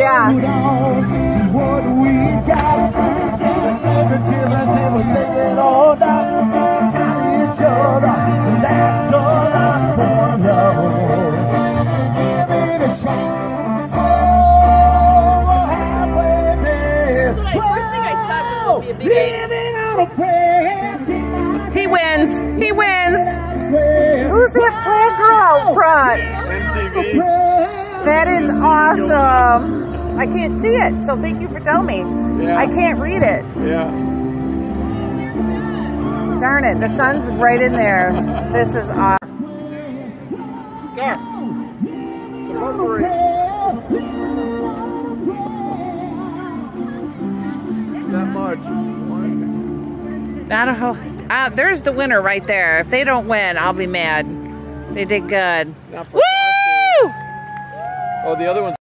Yeah. What we got, the difference if we make it all down each other. That's all I want to know. Give it a shot. Oh, halfway there. So like, first thing I saw this would be a big Living out of prayer. He wins. He wins. Who's that flag girl out front? MTV. That is awesome. I can't see it, so thank you for telling me. Yeah. I can't read it. Yeah. Darn it, the sun's right in there. This is awesome. Gar. The Burberry. That much. I don't know. There's the winner right there. If they don't win, I'll be mad. They did good. Woo! Oh, the other one's